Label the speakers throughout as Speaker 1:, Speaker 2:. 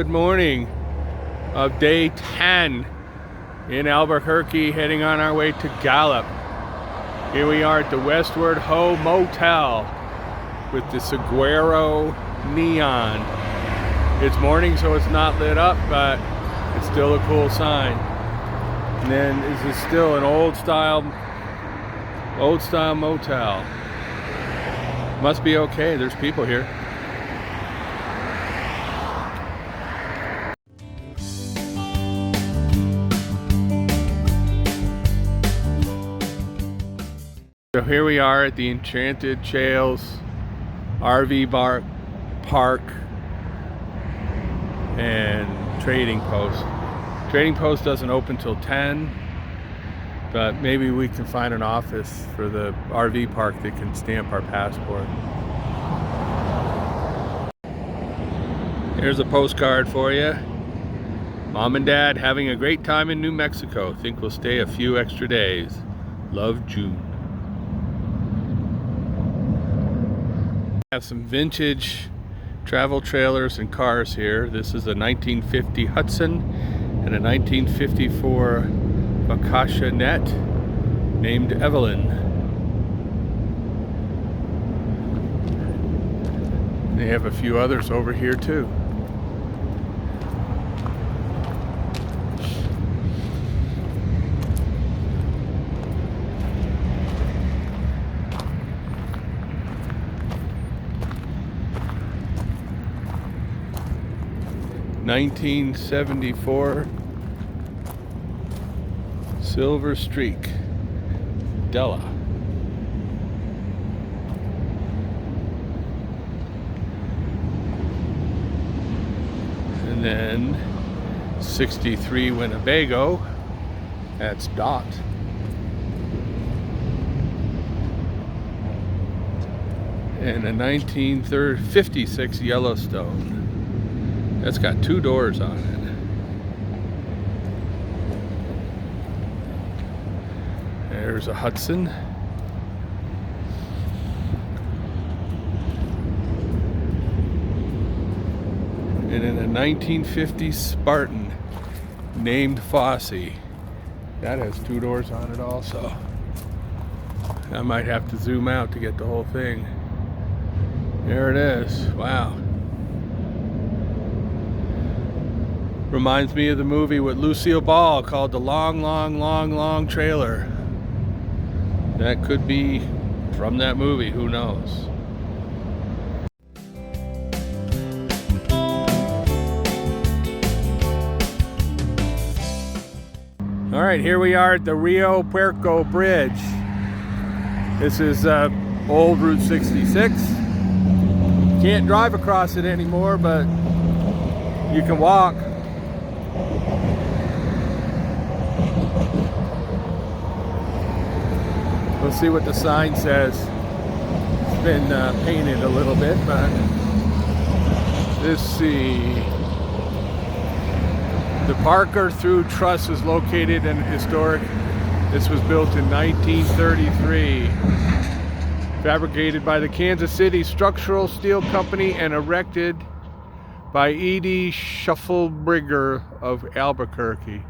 Speaker 1: good morning of day 10 in Albuquerque, heading on our way to Gallup. Here we are at the Westward Motel with the Saguaro neon. It's morning, so it's not lit up, but it's still a cool sign. And then this is still an old style motel. Must be okay, there's people here. So here we are at the Enchanted Trails RV Park and Trading Post. Trading Post doesn't open till 10, but maybe we can find an office for the RV park that can stamp our passport. Here's a postcard for you. Mom and Dad having a great time in New Mexico. Think we'll stay a few extra days. Love, June. Have some vintage travel trailers and cars here. This is a 1950 Hudson and a 1954 Acacia Net named Evelyn. They have a few others over here too. (1974) Silver Streak Della. And then 63 Winnebago, that's Dot. And a 1956 Yellowstone. That's got 2 doors on it. There's a Hudson. And then a 1950 Spartan named Fosse. That has 2 doors on it also. I might have to zoom out to get the whole thing. There it is. Wow. Reminds me of the movie with Lucille Ball called The Long Trailer. That could be from that movie, who knows? All right, here we are at the Rio Puerco Bridge. This is old Route 66. Can't drive across it anymore, but you can walk. We'll see what the sign says. It's been painted a little bit, but let's see. The Parker Through Truss is located in historic. This was built in 1933. Fabricated by the Kansas City Structural Steel Company and erected by E.D. Shufflebrigger of Albuquerque.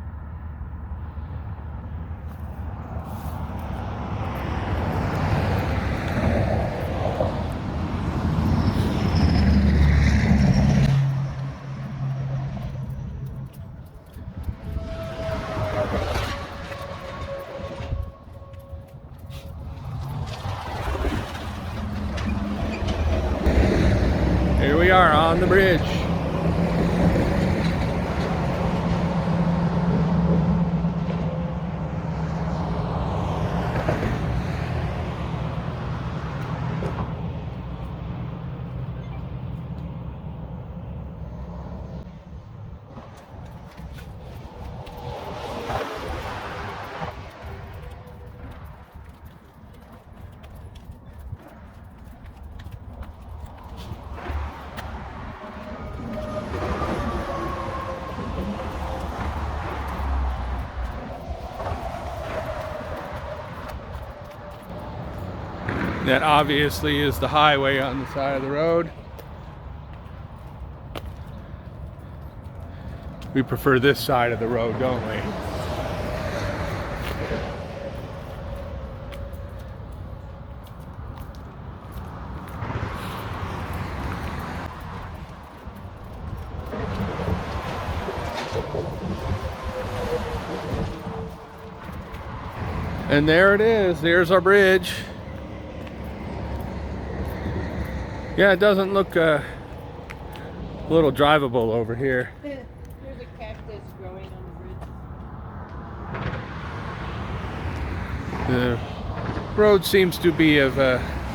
Speaker 1: Here we are on the bridge. That obviously is the highway on the side of the road. We prefer this side of the road, don't we? And there it is. There's our bridge. Yeah, it doesn't look a little drivable over here.
Speaker 2: There's a cactus growing on the bridge.
Speaker 1: The road seems to be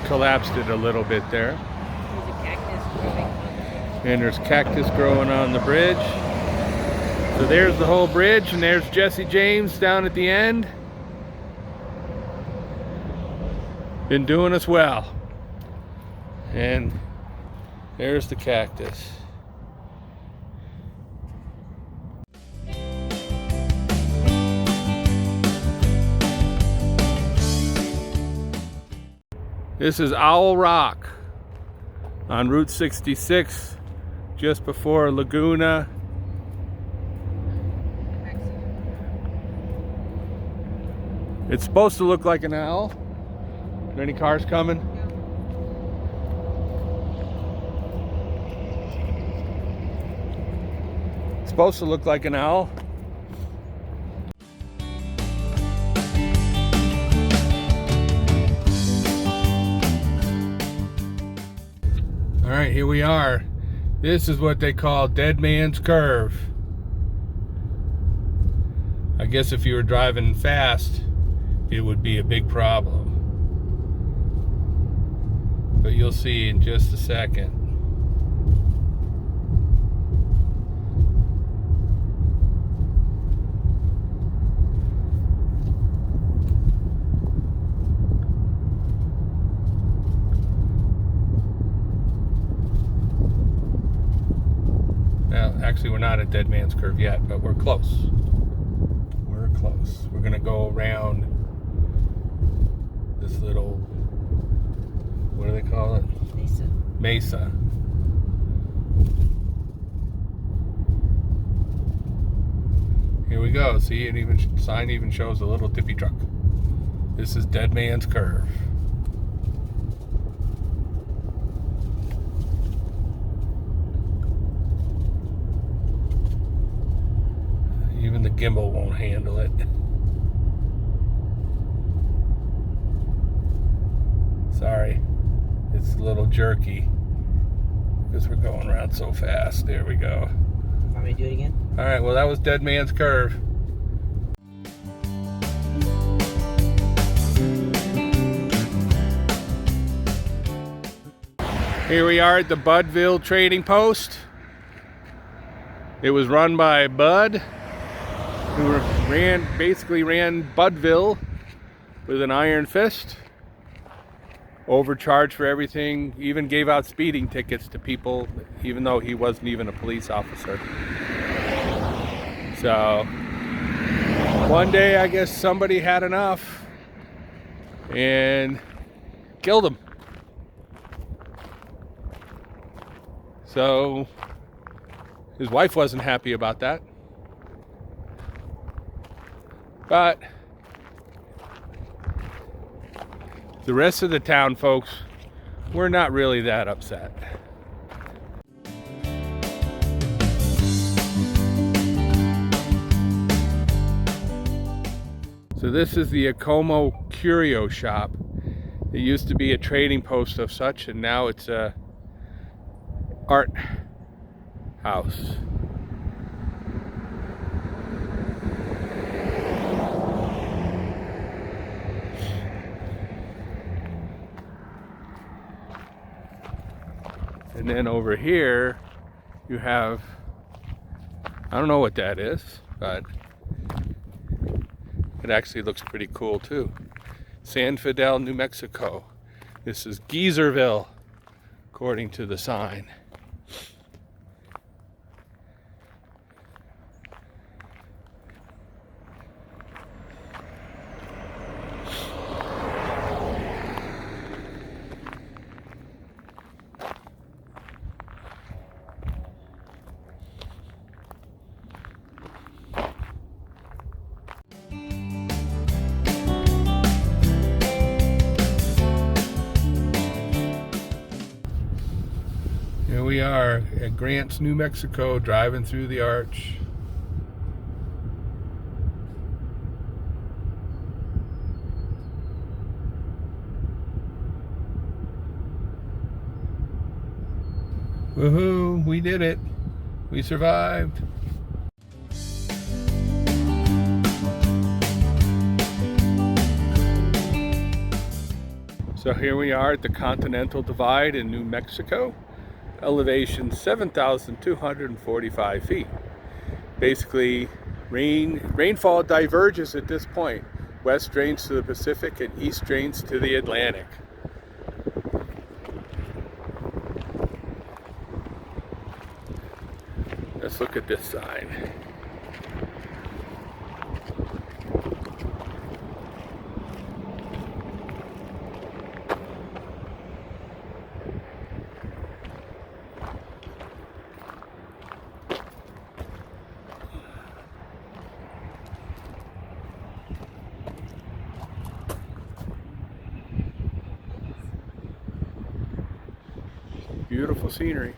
Speaker 1: collapsed it a little bit there.
Speaker 2: There's a cactus growing on the bridge.
Speaker 1: And there's cactus growing on the bridge. So there's the whole bridge, and there's Jesse James down at the end. Been doing us well. And there's the cactus. This is Owl Rock on Route 66, just before Laguna. It's supposed to look like an owl. Are there any cars coming? It's supposed to look like an owl. All right, here we are. This is what they call Dead Man's Curve. I guess if you were driving fast, it would be a big problem. But you'll see in just a second. Now, actually, we're not at Dead Man's Curve yet, but we're close. We're close. We're gonna go around this little, what do they call it?
Speaker 2: Mesa.
Speaker 1: Mesa. Here we go. See, it even sign even shows a little tippy truck. This is Dead Man's Curve. Even the gimbal won't handle it. Sorry, it's a little jerky because we're going around so fast. There we go.
Speaker 2: Want me to do it again?
Speaker 1: All right, well, that was Dead Man's Curve. Here we are at the Budville trading post. It was run by Bud, who basically ran Budville with an iron fist. Overcharged for everything, even gave out speeding tickets to people, even though he wasn't even a police officer. So, one day I guess somebody had enough and killed him. So, his wife wasn't happy about that. But the rest of the town folks were not really that upset. So this is the Acoma Curio shop. It used to be a trading post of such, and now it's a art house. And then over here, you have, I don't know what that is, but it actually looks pretty cool too. San Fidel, New Mexico. This is Geezerville, according to the sign. we are at Grants, New Mexico, driving through the arch. Woohoo, we did it. We survived. So here we are at the Continental Divide in New Mexico. Elevation 7,245 feet. Basically, rainfall diverges at this point. West drains to the Pacific and east drains to the Atlantic. Let's look at this sign. Beautiful scenery.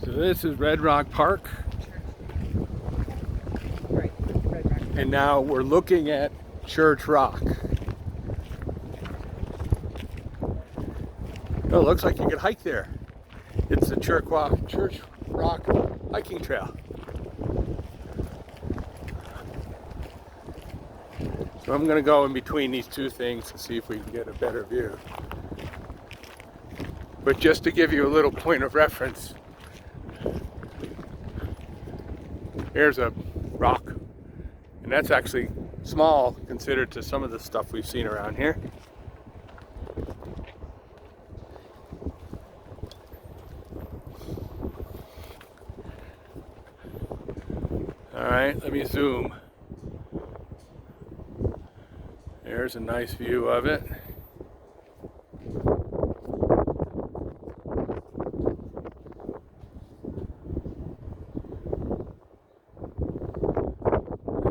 Speaker 1: So this is Red Rock Park.
Speaker 2: Right, Red Rock.
Speaker 1: And now we're looking at Church Rock. Oh, it looks like you could hike there. It's the Church Rock hiking trail. So I'm going to go in between these two things to see if we can get a better view. But just to give you a little point of reference, here's a rock, and that's actually small considered to some of the stuff we've seen around here. All right, let me zoom. There's a nice view of it.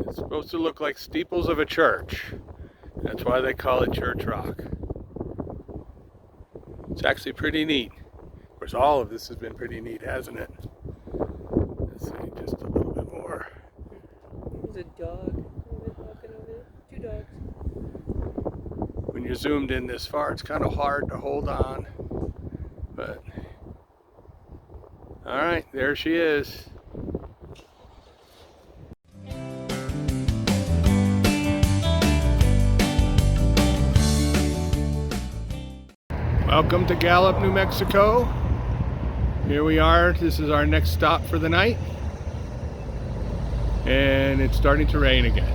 Speaker 1: It's supposed to look like steeples of a church. That's why they call it Church Rock. It's actually pretty neat. Of course, all of this has been pretty neat, hasn't it? Let's see, just a little bit more.
Speaker 2: There's a dog walking over there. Two dogs.
Speaker 1: When you're zoomed in this far, it's kind of hard to hold on. But, all right, there she is. Welcome to Gallup, New Mexico. Here we are. This is our next stop for the night. And it's starting to rain again.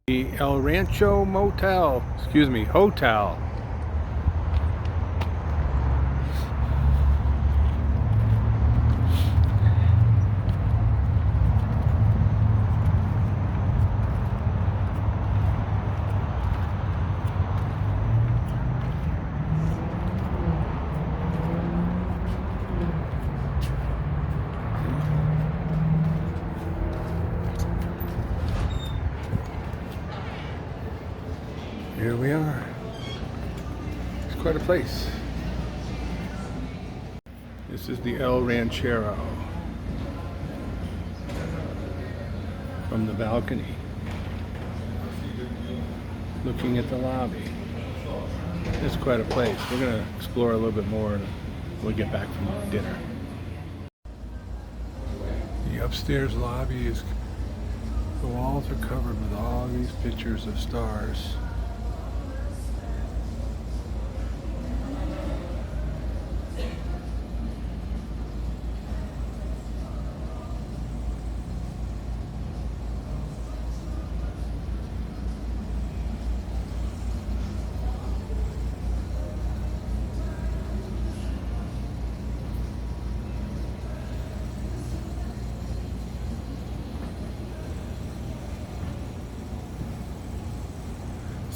Speaker 1: The El Rancho Motel, hotel. Here we are. It's quite a place. This is the El Ranchero from the balcony, looking at the lobby. It's quite a place. We're going to explore a little bit more when we get back from dinner. The upstairs lobby is, the walls are covered with all these pictures of stars.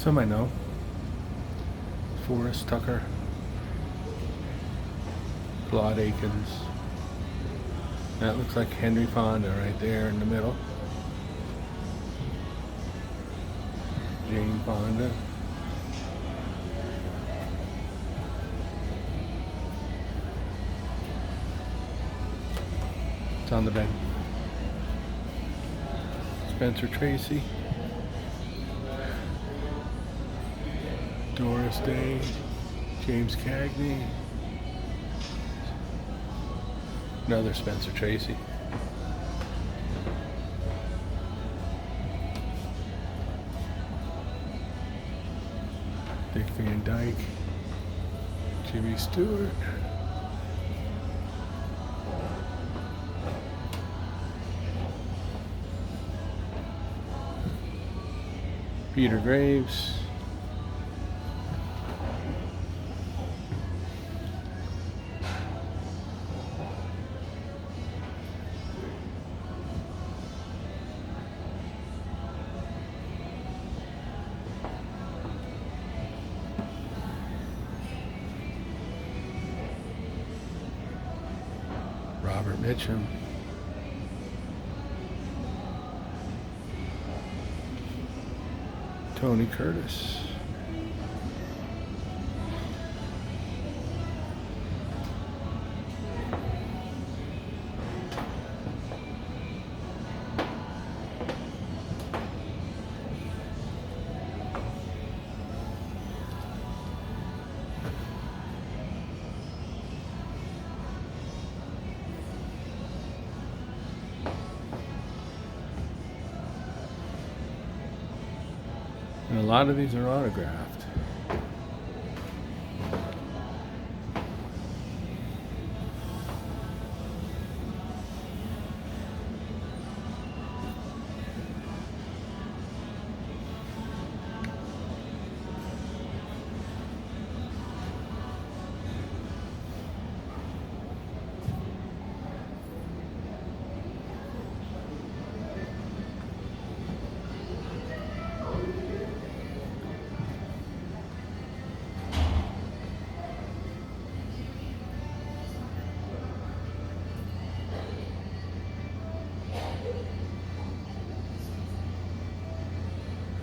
Speaker 1: Some I know. Forrest Tucker, Claude Akins. That looks like Henry Fonda right there in the middle. Jane Fonda. It's on the bed. Spencer Tracy. Doris Day. James Cagney. Another Spencer Tracy. Dick Van Dyke. Jimmy Stewart. Peter Graves. Robert Mitchum. Tony Curtis. And a lot of these are autographed.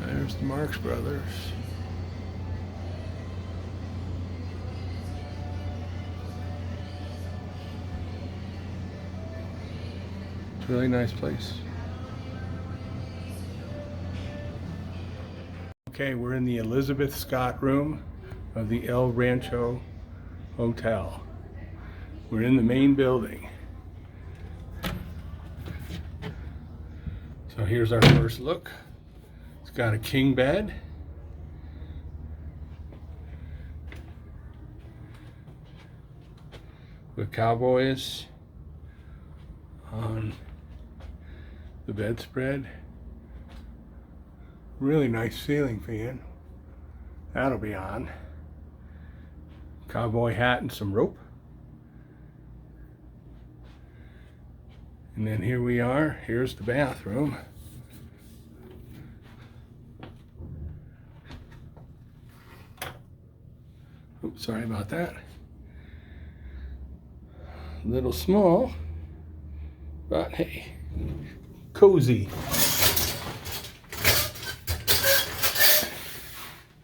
Speaker 1: There's the Marx Brothers. It's a really nice place. Okay, we're in the Elizabeth Scott room of the El Rancho Hotel. We're in the main building. So here's our first look. It's got a king bed. With cowboys on the bedspread. Really nice ceiling fan. That'll be on. Cowboy hat and some rope. And then here we are. Here's the bathroom. Oops, sorry about that. A little small, but hey, cozy.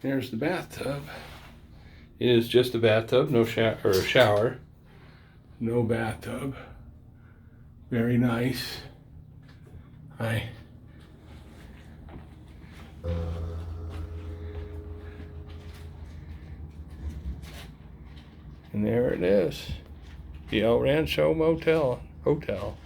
Speaker 1: There's the bathtub. It is just a bathtub, no shower, no bathtub. Very nice. Hi. And there it is, the El Rancho Hotel.